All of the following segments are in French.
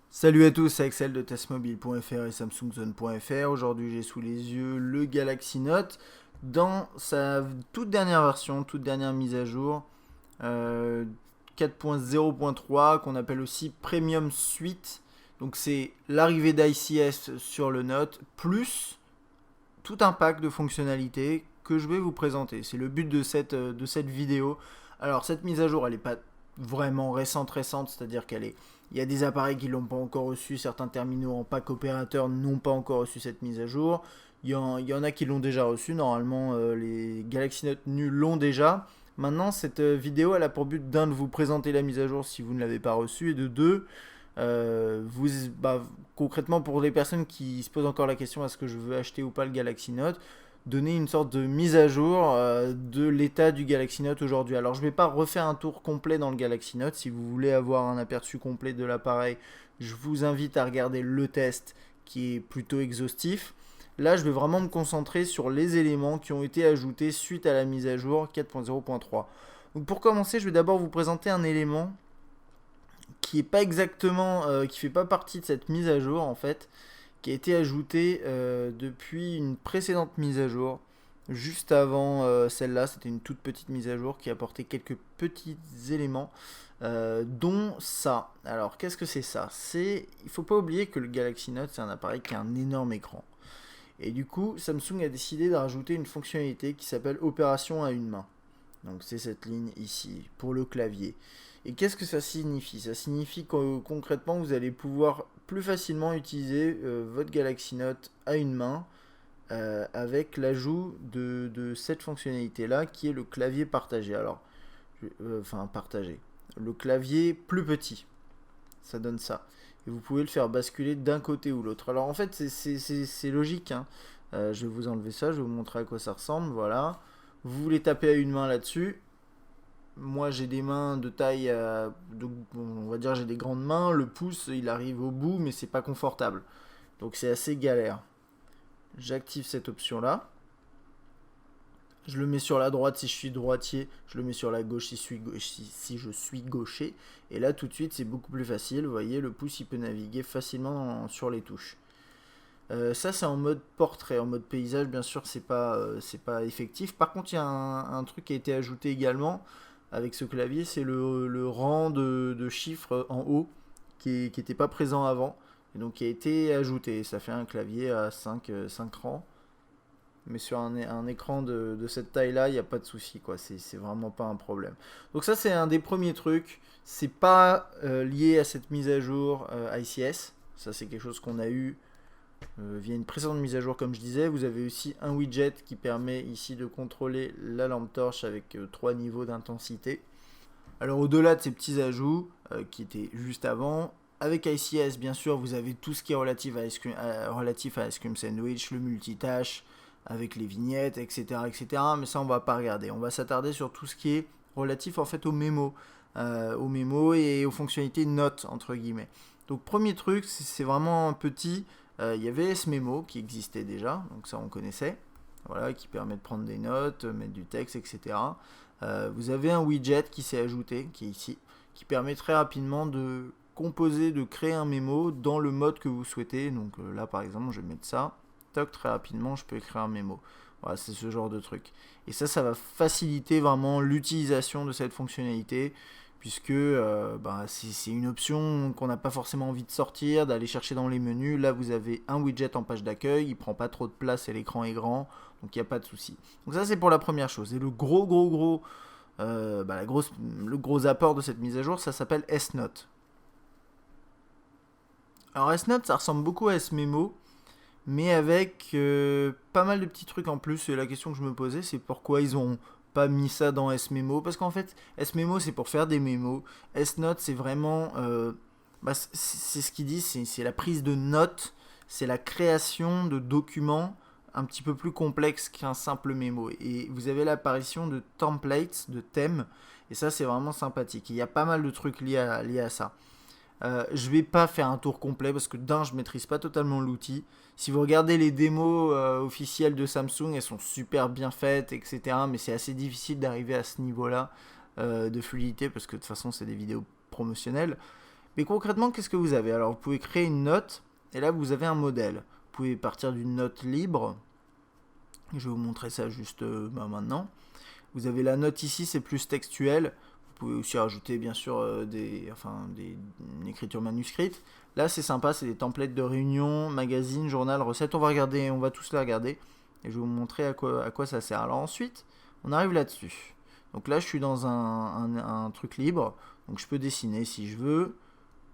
Salut à tous, c'est Axel de testmobile.fr et samsungzone.fr. Aujourd'hui, j'ai sous les yeux le Galaxy Note dans sa toute dernière version, toute dernière mise à jour, euh, 4.0.3 qu'on appelle aussi Premium Suite. Donc c'est l'arrivée d'ICS sur le Note plus tout un pack de fonctionnalités que je vais vous présenter. C'est le but de cette vidéo. Alors cette mise à jour, elle n'est pas vraiment récente, c'est-à-dire il y a des appareils qui ne l'ont pas encore reçu, certains terminaux en pack opérateur n'ont pas encore reçu cette mise à jour. Il y en a qui l'ont déjà reçu, normalement les Galaxy Note nuls l'ont déjà. Maintenant, cette vidéo, elle a pour but d'un de vous présenter la mise à jour si vous ne l'avez pas reçue, et de deux, vous, concrètement pour les personnes qui se posent encore la question est-ce que je veux acheter ou pas le Galaxy Note, donner une sorte de mise à jour de l'état du Galaxy Note aujourd'hui. Alors je ne vais pas refaire un tour complet dans le Galaxy Note, si vous voulez avoir un aperçu complet de l'appareil, je vous invite à regarder le test qui est plutôt exhaustif. Là, je vais vraiment me concentrer sur les éléments qui ont été ajoutés suite à la mise à jour 4.0.3. Donc pour commencer, je vais d'abord vous présenter un élément qui est pas exactement, qui fait pas partie de cette mise à jour en fait, qui a été ajouté depuis une précédente mise à jour, juste avant celle-là. C'était une toute petite mise à jour qui apportait quelques petits éléments, dont ça. Alors qu'est-ce que c'est ça? Il faut pas oublier que le Galaxy Note c'est un appareil qui a un énorme écran. Et du coup, Samsung a décidé de rajouter une fonctionnalité qui s'appelle opération à une main. Donc c'est cette ligne ici pour le clavier. Et qu'est-ce que ça signifie? Ça signifie que concrètement vous allez pouvoir plus facilement utiliser votre Galaxy Note à une main avec l'ajout de cette fonctionnalité là qui est le clavier partagé. Alors, enfin partagé. Le clavier plus petit, ça donne ça. Et vous pouvez le faire basculer d'un côté ou l'autre. Alors en fait c'est logique, hein. Je vais vous enlever ça, je vais vous montrer à quoi ça ressemble. Voilà. Vous voulez taper à une main là-dessus. Moi j'ai des mains de taille, on va dire j'ai des grandes mains, le pouce il arrive au bout mais c'est pas confortable. Donc c'est assez galère. J'active cette option là. Je le mets sur la droite si je suis droitier, je le mets sur la gauche si je suis gaucher. Et là tout de suite c'est beaucoup plus facile, vous voyez le pouce il peut naviguer facilement sur les touches. Ça c'est en mode portrait, en mode paysage bien sûr c'est pas effectif. Par contre il y a un truc qui a été ajouté également avec ce clavier, c'est le rang de chiffres en haut qui n'était pas présent avant et donc qui a été ajouté. Ça fait un clavier à 5 rangs, mais sur un écran de cette taille là il n'y a pas de souci quoi, c'est vraiment pas un problème. Donc ça c'est un des premiers trucs, c'est pas lié à cette mise à jour ICS, ça c'est quelque chose qu'on a eu via une précédente mise à jour comme je disais. Vous avez aussi un widget qui permet ici de contrôler la lampe torche avec 3 niveaux d'intensité. Alors au-delà de ces petits ajouts qui étaient juste avant, avec ICS bien sûr vous avez tout ce qui est relatif à Ice Cream Sandwich, le multitâche avec les vignettes, etc., etc. Mais ça on va pas regarder, on va s'attarder sur tout ce qui est relatif en fait aux mémos et aux fonctionnalités notes entre guillemets. Donc premier truc, c'est vraiment petit. Il y avait S-Memo qui existait déjà, donc ça on connaissait, voilà, qui permet de prendre des notes, mettre du texte, etc. Vous avez un widget qui s'est ajouté, qui est ici, qui permet très rapidement de composer, de créer un mémo dans le mode que vous souhaitez. Donc là par exemple, je vais mettre ça, toc, très rapidement, je peux écrire un mémo. Voilà, c'est ce genre de truc. Et ça va faciliter vraiment l'utilisation de cette fonctionnalité, puisque c'est une option qu'on n'a pas forcément envie de sortir, d'aller chercher dans les menus. Là, vous avez un widget en page d'accueil, il prend pas trop de place et l'écran est grand, donc il n'y a pas de souci. Donc ça, c'est pour la première chose. Et le le gros apport de cette mise à jour, ça s'appelle S-Note. Alors S-Note, ça ressemble beaucoup à S-Memo, mais avec pas mal de petits trucs en plus. Et la question que je me posais, c'est pourquoi ils ont pas mis ça dans S-Memo. Parce qu'en fait, S-Memo, c'est pour faire des mémos. S-Note, c'est vraiment... c'est ce qu'ils disent, c'est la prise de notes, c'est la création de documents un petit peu plus complexes qu'un simple mémo. Et vous avez l'apparition de templates, de thèmes, et ça, c'est vraiment sympathique. Il y a pas mal de trucs liés à ça. Je vais pas faire un tour complet parce que d'un, je maîtrise pas totalement l'outil. Si vous regardez les démos officielles de Samsung, elles sont super bien faites, etc. Mais c'est assez difficile d'arriver à ce niveau-là de fluidité parce que de toute façon, c'est des vidéos promotionnelles. Mais concrètement, qu'est-ce que vous avez? Alors, vous pouvez créer une note, et là, vous avez un modèle. Vous pouvez partir d'une note libre. Je vais vous montrer ça juste maintenant. Vous avez la note ici, c'est plus textuel. Vous pouvez aussi rajouter, bien sûr, une écriture manuscrite. Là, c'est sympa, c'est des templates de réunion, magazine, journal, recette. On va tous les regarder. Et je vais vous montrer à quoi ça sert. Alors ensuite, on arrive là-dessus. Donc là, je suis dans un truc libre. Donc je peux dessiner si je veux.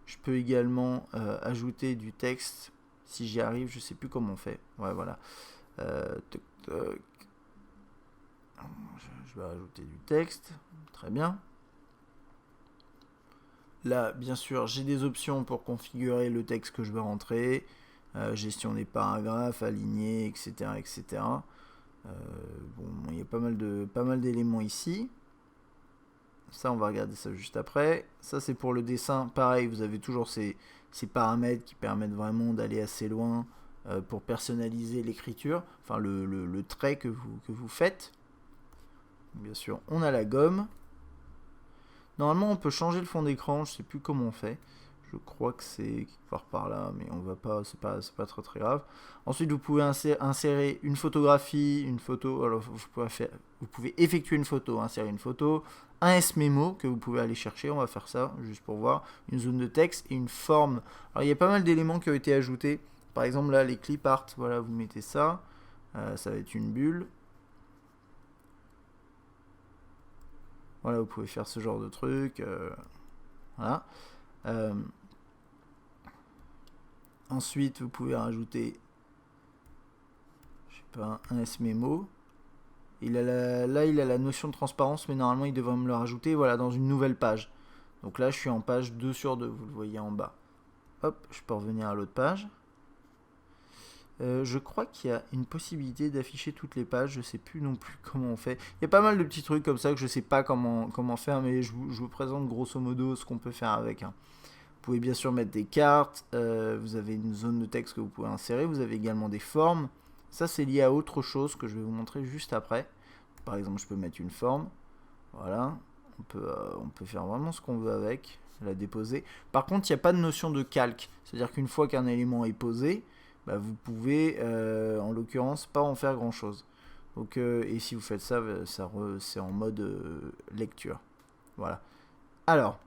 Je peux également ajouter du texte. Si j'y arrive, je ne sais plus comment on fait. Ouais, voilà. Je vais rajouter du texte. Très bien. Là, bien sûr, j'ai des options pour configurer le texte que je veux rentrer. Gestion des paragraphes, aligner, etc. etc. Il y a pas mal d'éléments ici. Ça, on va regarder ça juste après. Ça, c'est pour le dessin. Pareil, vous avez toujours ces paramètres qui permettent vraiment d'aller assez loin pour personnaliser l'écriture. Enfin, le trait que vous faites. Bien sûr, on a la gomme. Normalement, on peut changer le fond d'écran. Je sais plus comment on fait. Je crois que c'est quelque part par là, mais on va pas. C'est pas très grave. Ensuite, vous pouvez insérer une photographie, une photo. Alors, vous pouvez effectuer une photo, insérer une photo, un S-Memo que vous pouvez aller chercher. On va faire ça juste pour voir. Une zone de texte et une forme. Alors, il y a pas mal d'éléments qui ont été ajoutés. Par exemple, là, les clip art. Voilà, vous mettez ça. Ça va être une bulle. Voilà, vous pouvez faire ce genre de truc. Voilà. Ensuite, vous pouvez rajouter, je sais pas, un S-Memo. Là, il a la notion de transparence, mais normalement, il devrait me le rajouter, voilà, dans une nouvelle page. Donc là, je suis en page 2 sur 2, vous le voyez en bas. Hop, je peux revenir à l'autre page. Je crois qu'il y a une possibilité d'afficher toutes les pages, je sais plus non plus comment on fait. Il y a pas mal de petits trucs comme ça que je sais pas comment faire, mais je vous présente grosso modo ce qu'on peut faire avec. Vous pouvez bien sûr mettre des cartes, vous avez une zone de texte que vous pouvez insérer, vous avez également des formes. Ça, c'est lié à autre chose que je vais vous montrer juste après. Par exemple, je peux mettre une forme. Voilà, on peut faire vraiment ce qu'on veut avec, la déposer. Par contre, il n'y a pas de notion de calque, c'est-à-dire qu'une fois qu'un élément est posé, bah, vous pouvez, en l'occurrence, pas en faire grand-chose. Donc, et si vous faites ça, c'est en mode lecture. Voilà. Alors,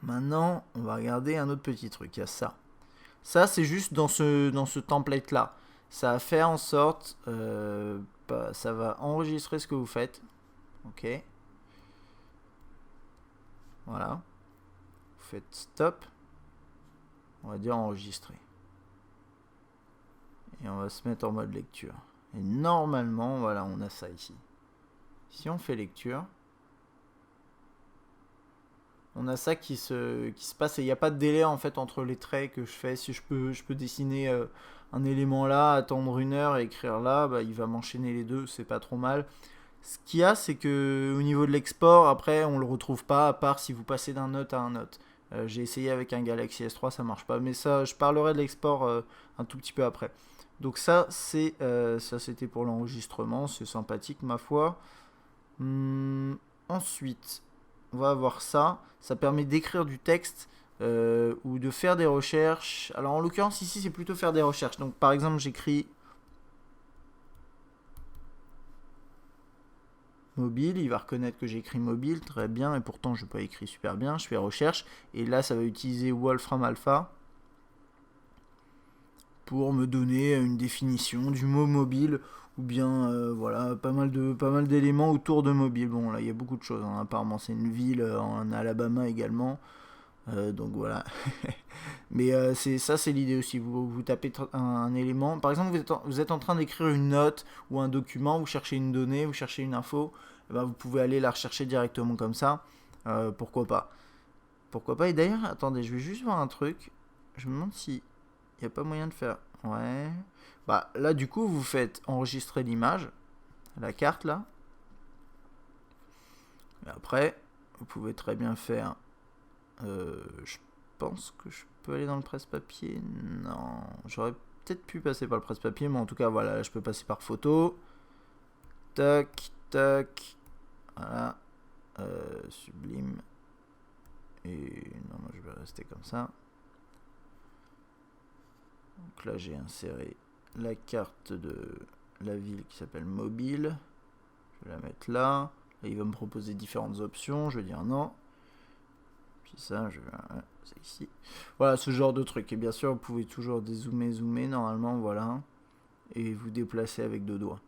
maintenant, on va regarder un autre petit truc. Il y a ça. Ça, c'est juste dans ce template-là. Ça va faire en sorte... ça va enregistrer ce que vous faites. Ok. Voilà. Vous faites stop. On va dire enregistrer. Et on va se mettre en mode lecture. Et normalement, voilà, on a ça ici. Si on fait lecture, on a ça qui se passe et il n'y a pas de délai en fait entre les traits que je fais. Si je peux dessiner un élément là, attendre 1 heure et écrire là, bah, il va m'enchaîner les deux, c'est pas trop mal. Ce qu'il y a, c'est que au niveau de l'export, après, on le retrouve pas, à part si vous passez d'un note à un note. J'ai essayé avec un Galaxy S3, ça marche pas, mais ça, je parlerai de l'export un tout petit peu après. Donc ça, c'était pour l'enregistrement, c'est sympathique ma foi. Ensuite, on va avoir ça. Ça permet d'écrire du texte ou de faire des recherches. Alors en l'occurrence ici, c'est plutôt faire des recherches. Donc par exemple, j'écris mobile, il va reconnaître que j'écris mobile, très bien, et pourtant je n'ai pas écrit super bien. Je fais recherche, et là ça va utiliser Wolfram Alpha pour me donner une définition du mot mobile, ou bien voilà, pas mal d'éléments autour de mobile. Bon, là il y a beaucoup de choses, hein. Apparemment c'est une ville en Alabama également, donc voilà. Mais c'est l'idée aussi, vous tapez un élément, par exemple vous êtes en train d'écrire une note ou un document, vous cherchez une donnée, vous cherchez une info, et ben vous pouvez aller la rechercher directement comme ça, pourquoi pas. Et d'ailleurs, attendez, je vais juste voir un truc, je me demande si il n'y a pas moyen de faire, ouais, bah là du coup vous faites enregistrer l'image, la carte là, et après vous pouvez très bien faire, je pense que je peux aller dans le presse-papier. Non, j'aurais peut-être pu passer par le presse-papier, mais en tout cas, voilà, je peux passer par photo. Tac, tac. Voilà. Sublime. Et non, moi je vais rester comme ça. Donc là j'ai inséré la carte de la ville qui s'appelle mobile. Je vais la mettre là. Là il va me proposer différentes options. Je vais dire non. Puis ça, c'est ici. Voilà, ce genre de truc. Et bien sûr, vous pouvez toujours dézoomer, zoomer normalement, voilà. Et vous déplacer avec deux doigts.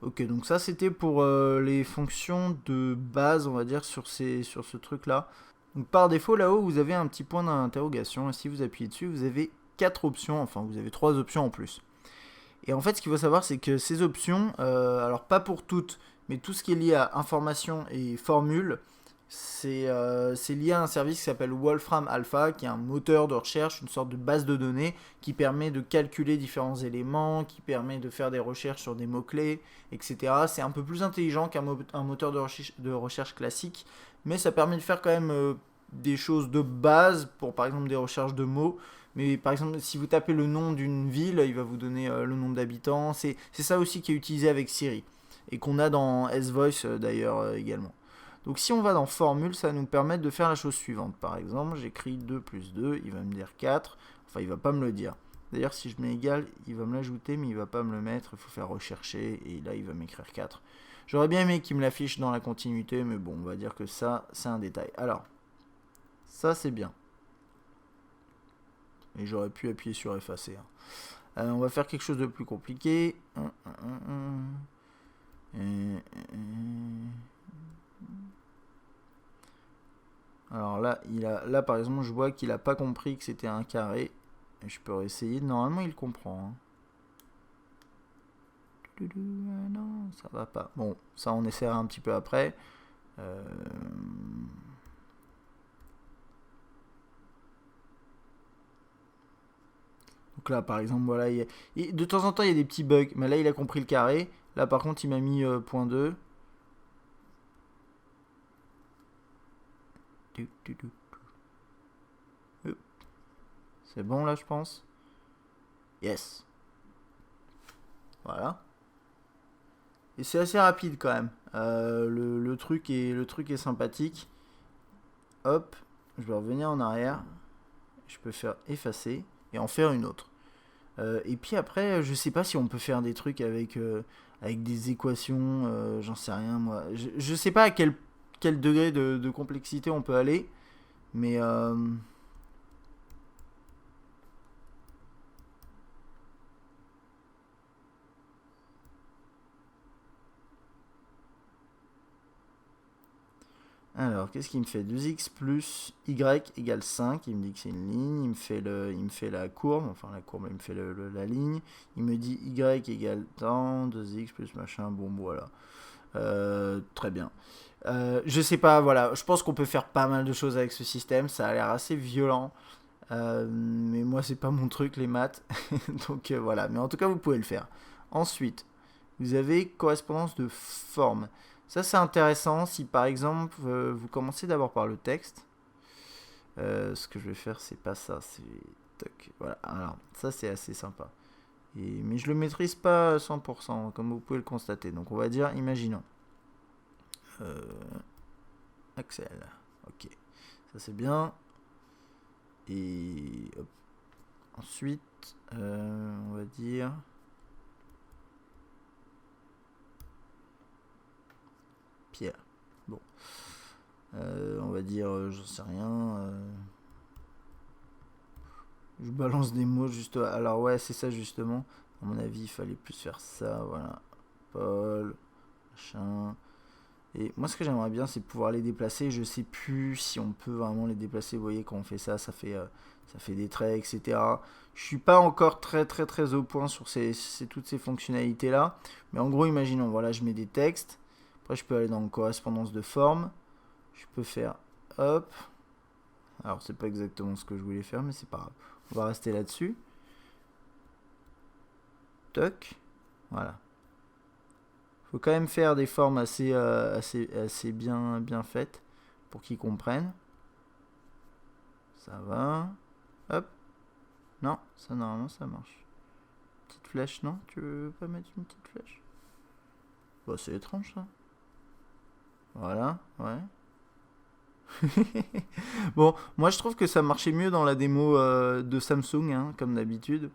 Ok, donc ça c'était pour les fonctions de base, on va dire, sur ce truc-là. Donc par défaut, là-haut, vous avez un petit point d'interrogation. Et si vous appuyez dessus, vous avez 4 options. Enfin, vous avez 3 options en plus. Et en fait, ce qu'il faut savoir, c'est que ces options, alors pas pour toutes, mais tout ce qui est lié à information et formule, c'est lié à un service qui s'appelle Wolfram Alpha, qui est un moteur de recherche, une sorte de base de données qui permet de calculer différents éléments, qui permet de faire des recherches sur des mots-clés, etc. C'est un peu plus intelligent qu'un moteur de recherche classique, mais ça permet de faire quand même des choses de base, pour par exemple des recherches de mots. Mais par exemple, si vous tapez le nom d'une ville, il va vous donner le nombre d'habitants. C'est ça aussi qui est utilisé avec Siri. Et qu'on a dans S-Voice d'ailleurs également. Donc si on va dans formule, ça va nous permettre de faire la chose suivante. Par exemple, j'écris 2 plus 2, il va me dire 4. Enfin, il va pas me le dire. D'ailleurs, si je mets égal, il va me l'ajouter, mais il va pas me le mettre. Il faut faire rechercher, et là, il va m'écrire 4. J'aurais bien aimé qu'il me l'affiche dans la continuité, mais bon, on va dire que ça, c'est un détail. Alors, ça, c'est bien. Et j'aurais pu appuyer sur effacer. On va faire quelque chose de plus compliqué. Alors là, par exemple, je vois qu'il n'a pas compris que c'était un carré. Et je peux réessayer. Normalement, il comprend. Non, ça va pas. Bon, ça, on essaiera un petit peu après. Donc là, par exemple, voilà. De temps en temps, il y a des petits bugs. Mais là, il a compris le carré. Là, par contre, il m'a mis .2. C'est bon là, je pense. Yes. Voilà. Et c'est assez rapide quand même. Le truc est sympathique. Hop, je vais revenir en arrière. Je peux faire effacer et en faire une autre. Et puis après, je sais pas si on peut faire des trucs avec des équations. J'en sais rien moi. Je sais pas à quel degré de complexité on peut aller. Mais alors, qu'est-ce qu'il me fait? 2x plus y égale 5. Il me dit que c'est une ligne. Il me fait la courbe. Enfin, la courbe, il me fait la ligne. Il me dit y égale tant. 2x plus machin. Bon, voilà. Très bien. Je sais pas, voilà. Je pense qu'on peut faire pas mal de choses avec ce système. Ça a l'air assez violent. Mais moi, c'est pas mon truc, les maths. Donc, voilà. Mais en tout cas, vous pouvez le faire. Ensuite, vous avez correspondance de forme. Ça, c'est intéressant si par exemple vous commencez d'abord par le texte. Ce que je vais faire, c'est pas ça, c'est toc. Voilà, alors ça c'est assez sympa. Mais je le maîtrise pas à 100%, comme vous pouvez le constater. Donc on va dire, imaginons. Axel. Ok, ça c'est bien. Et hop. Ensuite, on va dire. Pierre. Bon. On va dire, j'en sais rien. Je balance des mots juste. Alors ouais, c'est ça justement. À mon avis, il fallait plus faire ça. Voilà. Paul. Machin. Et moi, ce que j'aimerais bien, c'est pouvoir les déplacer. Je sais plus si on peut vraiment les déplacer. Vous voyez, quand on fait ça, ça fait des traits, etc. Je suis pas encore très très très au point sur toutes ces fonctionnalités là. Mais en gros, imaginons, voilà, je mets des textes. Après, je peux aller dans correspondance de forme. Je peux faire hop. Alors, c'est pas exactement ce que je voulais faire, mais c'est pas grave. On va rester là-dessus. Toc. Voilà. Faut quand même faire des formes assez bien faites pour qu'ils comprennent. Ça va. Hop. Non, ça normalement ça marche. Petite flèche, non? Tu veux pas mettre une petite flèche? Bah, c'est étrange ça. Voilà, ouais. Bon, moi je trouve que ça marchait mieux dans la démo de Samsung, hein, comme d'habitude.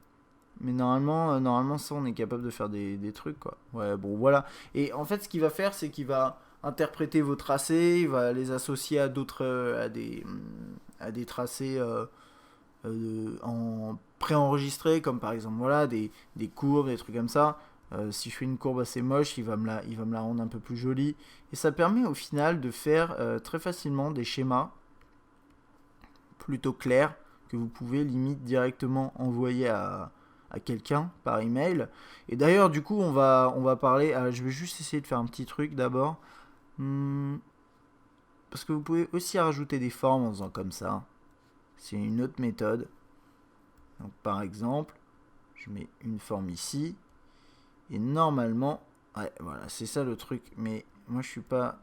Mais normalement, ça, on est capable de faire des trucs, quoi. Ouais, bon, voilà. Et en fait, ce qu'il va faire, c'est qu'il va interpréter vos tracés, il va les associer à d'autres, à des tracés en préenregistrés, comme par exemple, voilà, des courbes, des trucs comme ça. Si je fais une courbe assez moche, il va me la rendre un peu plus jolie. Et ça permet au final de faire très facilement des schémas plutôt clairs que vous pouvez limite directement envoyer à quelqu'un par email. Et d'ailleurs, du coup, on va parler. Je vais juste essayer de faire un petit truc d'abord. Parce que vous pouvez aussi rajouter des formes en faisant comme ça. C'est une autre méthode. Donc, par exemple, je mets une forme ici. Et normalement, ouais, voilà, c'est ça le truc. Mais moi, je suis pas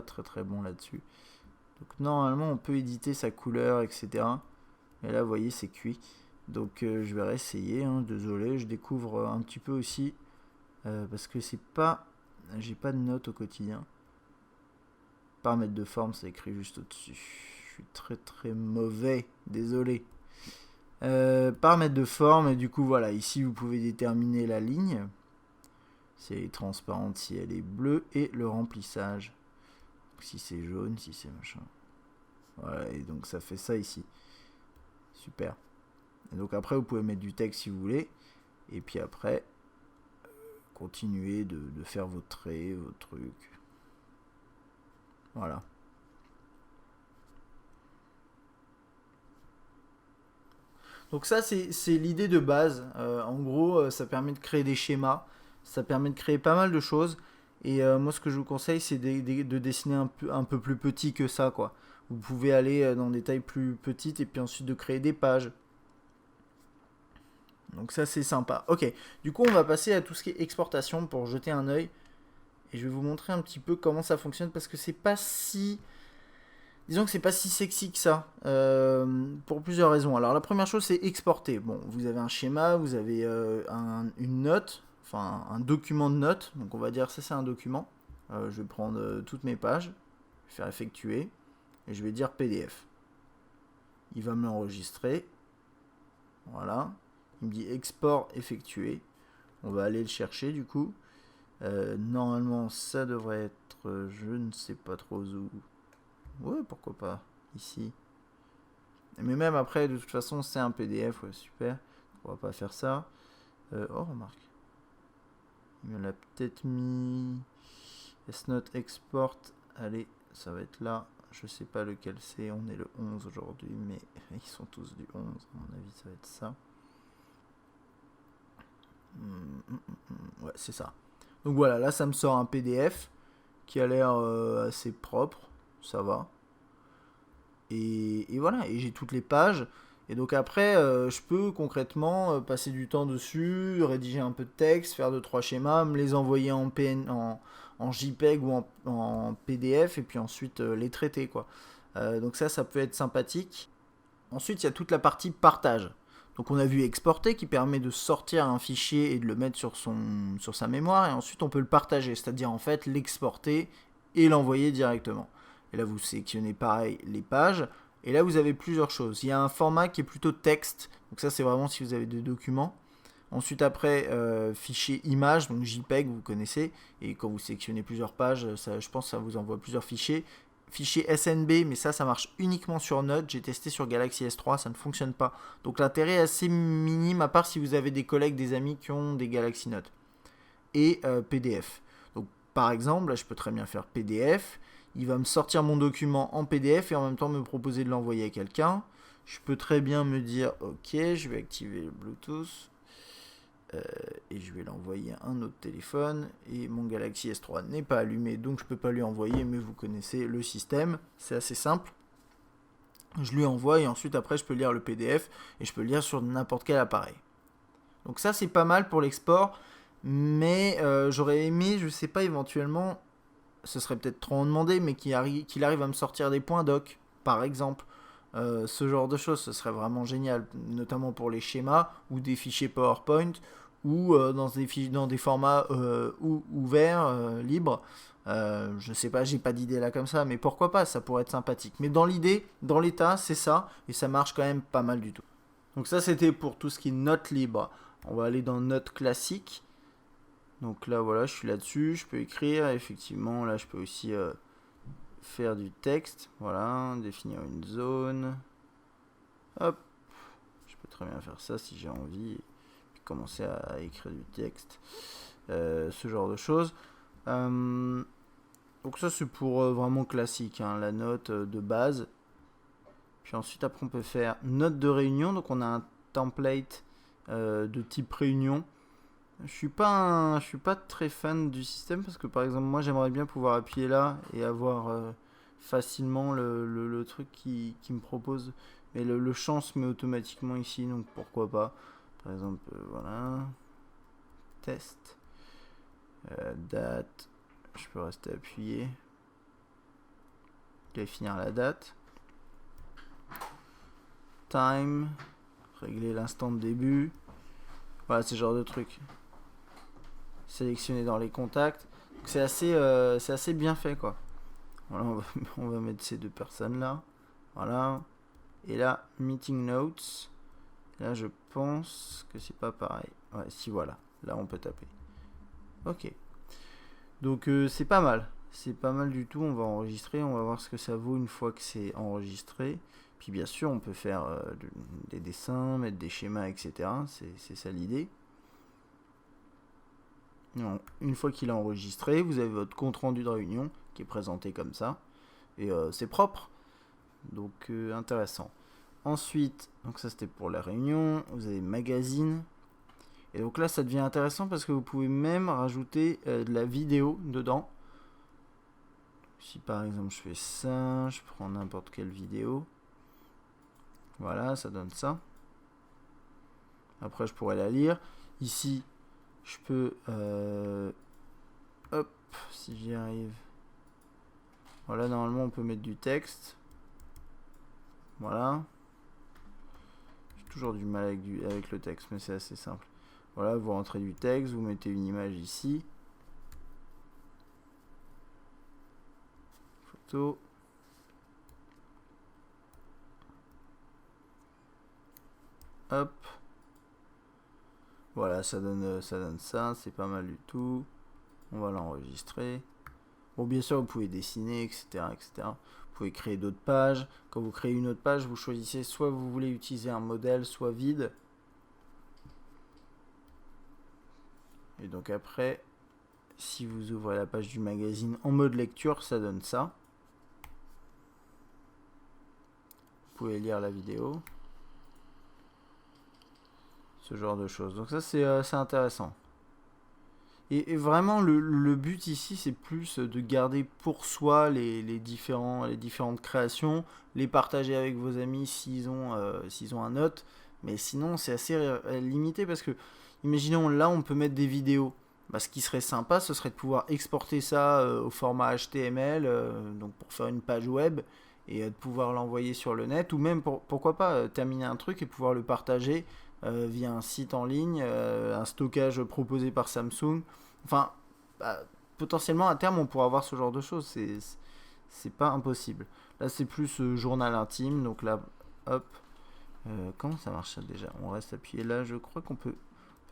très très bon là-dessus. Donc, normalement, on peut éditer sa couleur, etc. Et là, vous voyez, c'est cuit. Donc, je vais réessayer. Hein, désolé, je découvre un petit peu aussi. Parce que c'est pas. J'ai pas de notes au quotidien. Paramètres de forme, c'est écrit juste au-dessus. Je suis très très mauvais. Désolé. Paramètres de forme. Et du coup, voilà. Ici, vous pouvez déterminer la ligne. Si elle est transparente, si elle est bleue. Et le remplissage. Donc, si c'est jaune, si c'est machin. Voilà. Et donc, ça fait ça ici. Super. Et donc après, vous pouvez mettre du texte si vous voulez. Et puis après, continuer de faire vos traits, vos trucs. Voilà. Donc ça, c'est l'idée de base. En gros, ça permet de créer des schémas. Ça permet de créer pas mal de choses. Et moi, ce que je vous conseille, c'est de dessiner un peu plus petit que ça, quoi. Vous pouvez aller dans des tailles plus petites et puis ensuite de créer des pages. Donc ça c'est sympa. Ok, du coup on va passer à tout ce qui est exportation pour jeter un œil. Et je vais vous montrer un petit peu comment ça fonctionne parce que c'est pas si... Disons que c'est pas si sexy que ça, pour plusieurs raisons. Alors la première chose c'est exporter. Bon, vous avez un schéma, vous avez une note, enfin un document de notes. Donc on va dire ça c'est un document. Je vais prendre toutes mes pages, je vais faire effectuer et je vais dire PDF. Il va me l'enregistrer. Voilà. Il me dit export effectué. On va aller le chercher du coup. Normalement ça devrait être, je ne sais pas trop où. Ouais, pourquoi pas ici. Mais même après, de toute façon, c'est un PDF, ouais, super. On va pas faire ça. Oh, remarque. Il me l'a peut-être mis. S-Note Export. Allez, ça va être là. Je sais pas lequel c'est. On est le 11 aujourd'hui, mais ils sont tous du 11. À mon avis, ça va être ça. Ouais, c'est ça. Donc voilà, là, ça me sort un PDF qui a l'air assez propre. Ça va. Et voilà, et j'ai toutes les pages. Et donc après, je peux concrètement passer du temps dessus, rédiger un peu de texte, faire 2-3 schémas, me les envoyer en JPEG ou en PDF, et puis ensuite les traiter, quoi. Donc ça peut être sympathique. Ensuite, il y a toute la partie partage. Donc on a vu exporter qui permet de sortir un fichier et de le mettre sur sa mémoire, et ensuite on peut le partager, c'est-à-dire en fait l'exporter et l'envoyer directement. Et là, vous sélectionnez pareil les pages. Et là, vous avez plusieurs choses. Il y a un format qui est plutôt texte. Donc ça, c'est vraiment si vous avez des documents. Ensuite, après, fichier image, donc JPEG, vous connaissez. Et quand vous sélectionnez plusieurs pages, ça, je pense que ça vous envoie plusieurs fichiers. Fichier SNB, mais ça marche uniquement sur Note. J'ai testé sur Galaxy S3, ça ne fonctionne pas. Donc l'intérêt est assez minime, à part si vous avez des collègues, des amis qui ont des Galaxy Note. Et PDF. Donc par exemple, là, je peux très bien faire PDF. Il va me sortir mon document en PDF et en même temps me proposer de l'envoyer à quelqu'un. Je peux très bien me dire, ok, je vais activer le Bluetooth et je vais l'envoyer à un autre téléphone. Et mon Galaxy S3 n'est pas allumé, donc je ne peux pas lui envoyer, mais vous connaissez le système. C'est assez simple. Je lui envoie et ensuite après je peux lire le PDF et je peux le lire sur n'importe quel appareil. Donc ça c'est pas mal pour l'export, mais j'aurais aimé, je sais pas, éventuellement... Ce serait peut-être trop en demander, mais qu'il arrive à me sortir des points doc, par exemple. Ce genre de choses, ce serait vraiment génial, notamment pour les schémas ou des fichiers PowerPoint ou dans des formats ouverts, libres. Je sais pas, j'ai pas d'idée là comme ça, mais pourquoi pas, ça pourrait être sympathique. Mais dans l'idée, dans l'état, c'est ça, et ça marche quand même pas mal du tout. Donc ça, c'était pour tout ce qui est notes libres. On va aller dans notes classiques. Donc là, voilà, je suis là-dessus, je peux écrire, effectivement, là, je peux aussi faire du texte, voilà, définir une zone. Hop, je peux très bien faire ça si j'ai envie, et puis commencer à écrire du texte, ce genre de choses. Donc ça, c'est pour vraiment classique, hein, la note de base. Puis ensuite, après, on peut faire note de réunion, donc on a un template de type réunion. Je suis pas très fan du système parce que par exemple moi j'aimerais bien pouvoir appuyer là et avoir facilement le truc qui me propose, mais le champ se met automatiquement ici, donc pourquoi pas. Par exemple voilà, test, date, je peux rester appuyé, définir la date, time, régler l'instant de début, voilà, ce genre de trucs. Sélectionner dans les contacts. C'est assez bien fait quoi. Voilà, on va mettre ces deux personnes là. Voilà. Et là, meeting notes. Là, je pense que c'est pas pareil. Ouais, si voilà. Là, on peut taper. Ok. Donc, c'est pas mal. C'est pas mal du tout. On va enregistrer. On va voir ce que ça vaut une fois que c'est enregistré. Puis, bien sûr, on peut faire des dessins, mettre des schémas, etc. C'est ça l'idée. Une fois qu'il est enregistré, vous avez votre compte rendu de réunion qui est présenté comme ça. Et c'est propre. Donc intéressant. Ensuite, donc ça c'était pour la réunion. Vous avez magazine. Et donc là ça devient intéressant parce que vous pouvez même rajouter de la vidéo dedans. Si par exemple je fais ça, je prends n'importe quelle vidéo. Voilà, ça donne ça. Après je pourrais la lire. Ici, je peux hop, si j'y arrive. Voilà, normalement on peut mettre du texte. Voilà. J'ai toujours du mal avec le texte, mais c'est assez simple. Voilà, vous rentrez du texte, vous mettez une image ici. Photo. Hop. Voilà, ça donne ça, c'est pas mal du tout. On va l'enregistrer. Bon, bien sûr, vous pouvez dessiner, etc., etc. Vous pouvez créer d'autres pages. Quand vous créez une autre page, vous choisissez soit vous voulez utiliser un modèle, soit vide. Et donc après, si vous ouvrez la page du magazine en mode lecture, ça donne ça. Vous pouvez lire la vidéo. Ce genre de choses. Donc ça, c'est intéressant. Et vraiment, le but ici, c'est plus de garder pour soi les différentes créations, les partager avec vos amis s'ils ont un hôte. Mais sinon, c'est assez limité parce que, imaginons, là, on peut mettre des vidéos. Bah, ce qui serait sympa, ce serait de pouvoir exporter ça au format HTML, donc pour faire une page web, et de pouvoir l'envoyer sur le net, ou même, pourquoi pas, terminer un truc et pouvoir le partager via un site en ligne, un stockage proposé par Samsung. Enfin, bah, potentiellement à terme on pourra avoir ce genre de choses, c'est pas impossible. Là c'est plus journal intime, donc là, hop, comment ça marche ça déjà? On reste appuyé là, je crois qu'on peut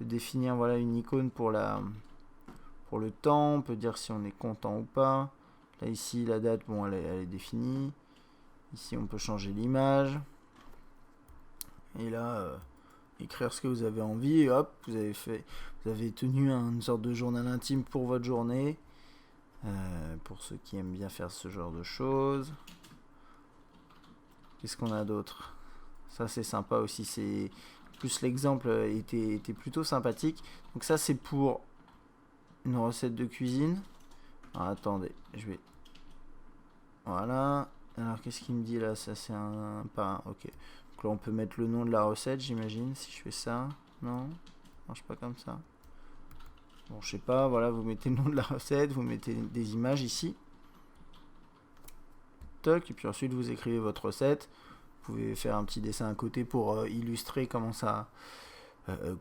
définir voilà, une icône pour le temps, on peut dire si on est content ou pas. Là ici la date, bon elle est définie. Ici on peut changer l'image. Et là, écrire ce que vous avez envie, et hop, vous avez tenu une sorte de journal intime pour votre journée. Pour ceux qui aiment bien faire ce genre de choses. Qu'est-ce qu'on a d'autre? Ça c'est sympa aussi, c'est plus l'exemple était plutôt sympathique. Donc ça c'est pour une recette de cuisine. Alors, attendez, je vais... Voilà. Alors qu'est-ce qu'il me dit là? Ça c'est un pain, ok. Donc là on peut mettre le nom de la recette, j'imagine, si je fais ça. Non, ça marche pas comme ça. Bon, je sais pas, voilà, vous mettez le nom de la recette, vous mettez des images ici. Toc, et puis ensuite vous écrivez votre recette. Vous pouvez faire un petit dessin à côté pour illustrer comment ça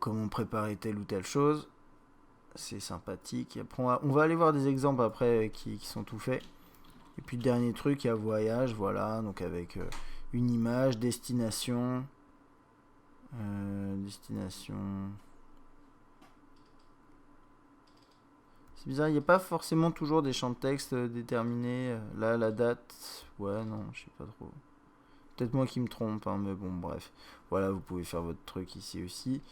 comment préparer telle ou telle chose. C'est sympathique. Après, on va aller voir des exemples après qui sont tout faits. Et puis le dernier truc, il y a voyage, voilà, donc avec une image, destination. Destination. C'est bizarre, il n'y a pas forcément toujours des champs de texte déterminés. Là, la date, ouais, non, je sais pas trop. Peut-être moi qui me trompe, hein, mais bon, bref. Voilà, vous pouvez faire votre truc ici aussi.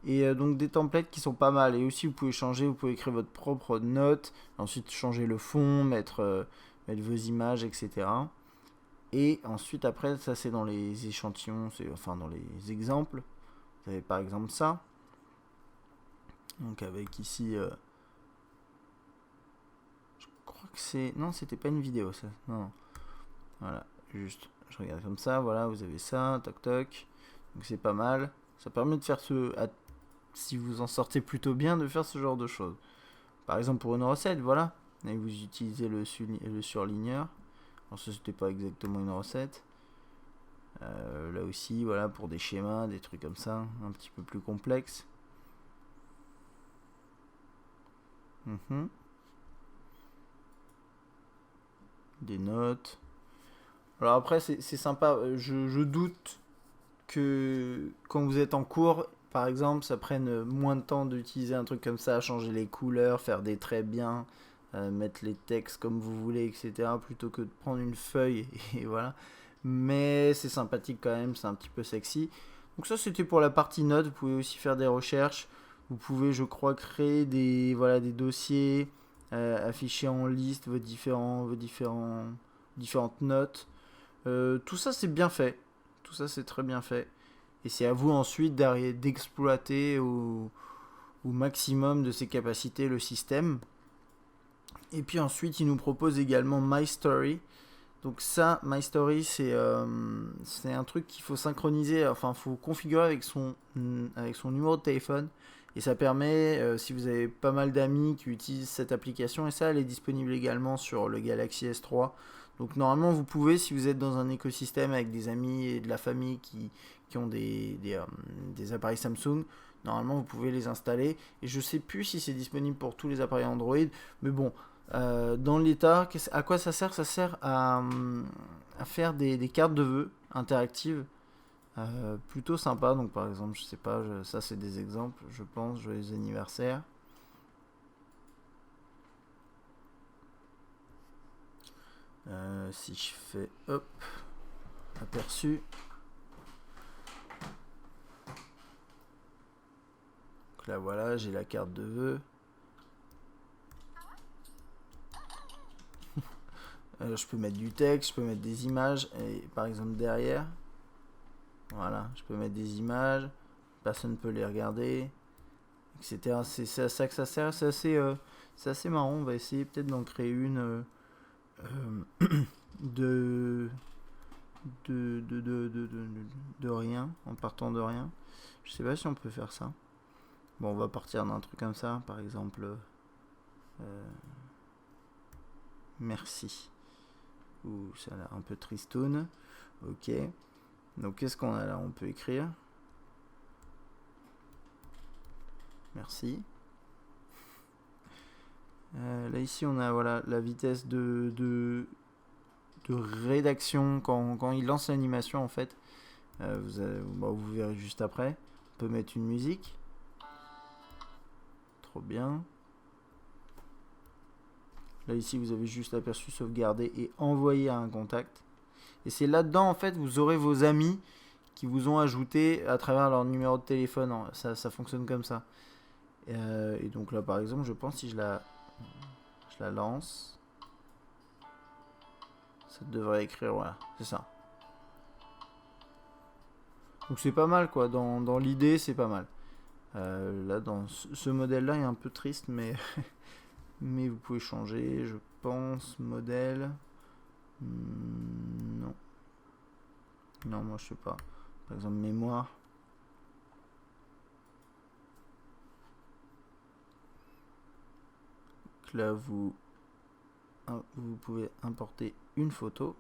Et donc des templates qui sont pas mal. Et aussi, vous pouvez changer, vous pouvez écrire votre propre note. Ensuite, changer le fond, mettre vos images, etc. Et ensuite, après, ça c'est dans les échantillons, enfin dans les exemples. Vous avez par exemple ça. Donc avec ici, je crois que c'est... Non, c'était pas une vidéo ça. Non. Voilà, juste, je regarde comme ça, voilà, vous avez ça, toc toc. Donc c'est pas mal. Ça permet de faire si vous en sortez plutôt bien, de faire ce genre de choses. Par exemple pour une recette, voilà. Et vous utilisez le surligneur. Alors ça c'était pas exactement une recette. Là aussi, voilà, pour des schémas, des trucs comme ça, un petit peu plus complexes. Des notes. Alors après, c'est sympa. Je doute que quand vous êtes en cours, par exemple, ça prenne moins de temps d'utiliser un truc comme ça, changer les couleurs, faire des traits bien, mettre les textes comme vous voulez, etc. Plutôt que de prendre une feuille et voilà. Mais c'est sympathique quand même, c'est un petit peu sexy. Donc ça c'était pour la partie notes, vous pouvez aussi faire des recherches. Vous pouvez, je crois, créer des dossiers, afficher en liste différentes notes. Tout ça c'est bien fait. Tout ça c'est très bien fait. Et c'est à vous ensuite d'exploiter au maximum de ses capacités le système. Et puis ensuite il nous propose également My Story. Donc ça, My Story, c'est un truc qu'il faut synchroniser, enfin il faut configurer avec son numéro de téléphone. Et ça permet, si vous avez pas mal d'amis qui utilisent cette application, et ça elle est disponible également sur le Galaxy S3. Donc normalement vous pouvez, si vous êtes dans un écosystème avec des amis et de la famille qui ont des appareils Samsung, normalement vous pouvez les installer. Et je sais plus si c'est disponible pour tous les appareils Android, mais bon, dans l'état, à quoi ça sert? Ça sert à faire des cartes de vœux interactives, plutôt sympa. Donc par exemple, je sais pas, ça c'est des exemples, je pense, joyeux anniversaire. Si je fais hop, aperçu. Donc là voilà, j'ai la carte de vœux. Je peux mettre du texte, je peux mettre des images, et par exemple derrière, voilà, je peux mettre des images, personne ne peut les regarder, etc. C'est à ça que ça sert, c'est assez marrant. On va essayer peut-être d'en créer une de, de rien, en partant de rien. Je sais pas si on peut faire ça. Bon, on va partir d'un truc comme ça, par exemple, merci. Ouh, ça a l'air un peu tristoun. Ok. Donc qu'est-ce qu'on a là? On peut écrire. Merci. Là ici on a voilà la vitesse de rédaction quand il lance l'animation en fait. Vous verrez juste après. On peut mettre une musique. Trop bien. Là ici vous avez juste aperçu, sauvegarder et envoyer à un contact. Et c'est là-dedans en fait vous aurez vos amis qui vous ont ajouté à travers leur numéro de téléphone. Ça fonctionne comme ça. Et donc là par exemple je pense si je la lance, ça devrait écrire, voilà, c'est ça. Donc c'est pas mal quoi, dans l'idée c'est pas mal. Là dans ce modèle là est un peu triste mais mais vous pouvez changer, je pense. Modèle, non, moi je sais pas, par exemple mémoire. Donc là vous pouvez importer une photo.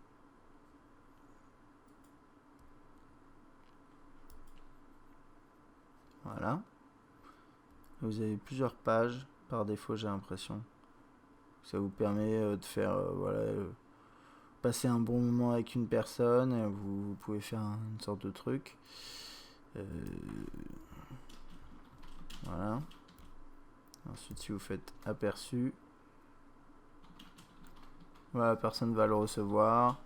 Voilà. Vous avez plusieurs pages par défaut, j'ai l'impression. Ça vous permet de faire passer un bon moment avec une personne. Vous pouvez faire une sorte de truc. Voilà. Ensuite, si vous faites aperçu, voilà, la personne va le recevoir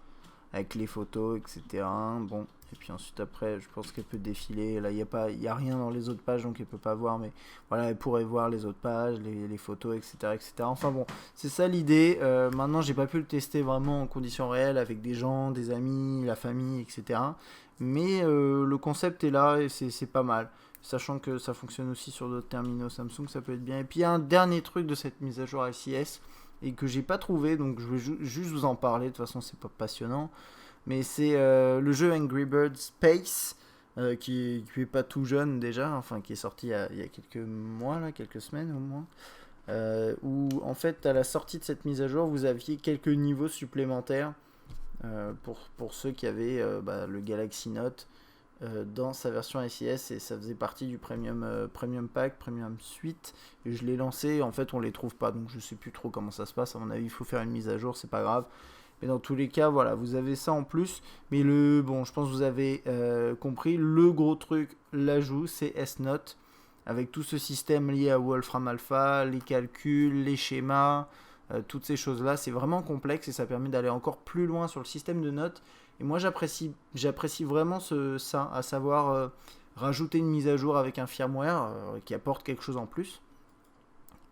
avec les photos, etc. Bon, et puis ensuite après, je pense qu'elle peut défiler. Là, il y a rien dans les autres pages, donc elle peut pas voir, mais voilà, elle pourrait voir les autres pages, les photos, etc., etc. Enfin bon, c'est ça l'idée. Maintenant, j'ai pas pu le tester vraiment en conditions réelles avec des gens, des amis, la famille, etc. Mais le concept est là et c'est pas mal. Sachant que ça fonctionne aussi sur d'autres terminaux Samsung, ça peut être bien. Et puis il y a un dernier truc de cette mise à jour SIS et que j'ai pas trouvé, donc je vais juste vous en parler. De toute façon, c'est pas passionnant, mais c'est le jeu Angry Birds Space qui est pas tout jeune déjà, enfin qui est sorti il y a quelques mois, là, quelques semaines au moins. Où en fait, à la sortie de cette mise à jour, vous aviez quelques niveaux supplémentaires pour ceux qui avaient le Galaxy Note. Dans sa version SIS et ça faisait partie du premium pack, premium suite, et je l'ai lancé. En fait on les trouve pas, donc je sais plus trop comment ça se passe. À mon avis il faut faire une mise à jour, c'est pas grave, mais dans tous les cas voilà, vous avez ça en plus. Mais je pense que vous avez compris, le gros truc, l'ajout, c'est S-Note avec tout ce système lié à Wolfram Alpha, les calculs, les schémas, toutes ces choses là. C'est vraiment complexe et ça permet d'aller encore plus loin sur le système de notes. Et moi j'apprécie vraiment ça, à savoir rajouter une mise à jour avec un firmware qui apporte quelque chose en plus.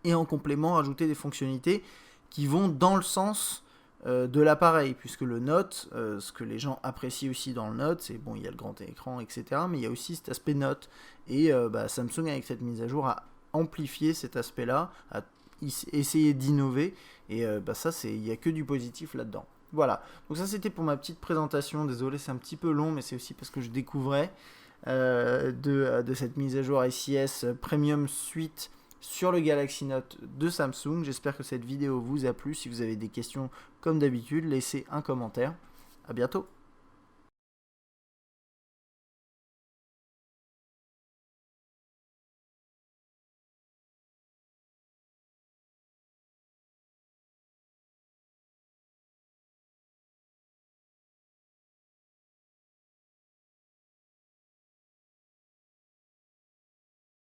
Et en complément, rajouter des fonctionnalités qui vont dans le sens de l'appareil. Puisque le Note, ce que les gens apprécient aussi dans le Note, c'est bon, il y a le grand écran, etc. Mais il y a aussi cet aspect Note. Et Samsung, avec cette mise à jour, a amplifié cet aspect-là, a essayé d'innover. Et ça, il n'y a que du positif là-dedans. Voilà, donc ça c'était pour ma petite présentation. Désolé, c'est un petit peu long, mais c'est aussi parce que je découvrais de cette mise à jour SIS Premium Suite sur le Galaxy Note de Samsung. J'espère que cette vidéo vous a plu. Si vous avez des questions, comme d'habitude, laissez un commentaire. À bientôt.